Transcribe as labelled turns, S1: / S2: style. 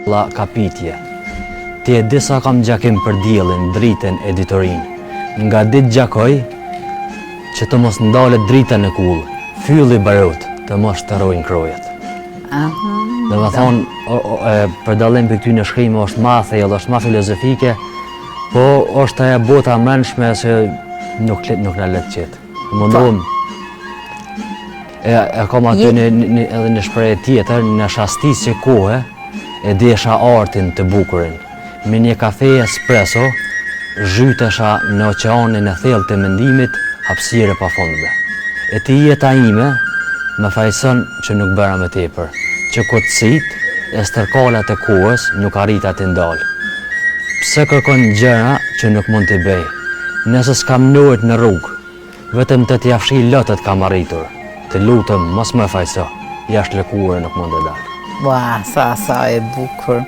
S1: La kapitje. Ti e di sa kam gjakim për diellin, dritën, editorin. Nga ditë gjakoj që të mos ndalet drita në kull, fylli barut, të mos të rojnë krojet. Dhe me thonë, për dallim për këty në shkrimi është ma thellë, është ma filozofike, po është aja bota mrenshme se nuk në letë qëtë. Mundohem, e kam aty edhe në shprehje tjetër, në shastis që kohë, e desha artin të bukurin. Me një kafe espresso, zhytesha në oqeanin e thellë të mendimit, hapësire pa fundme. E ti jeta ime, me fajson që nuk bëra me tepër, që kotësit e stërkalat e kohës nuk arrita të ndalë. Pse kërkon gjëra që nuk mund t'i bëj? Nëse s'kam nërët në rrugë, vetëm të t'jafshi lotët kam arritur. Të lutëm, mos më fajso, jashtë lëkurë nuk mund të dalë.
S2: Ua, sa e bukur.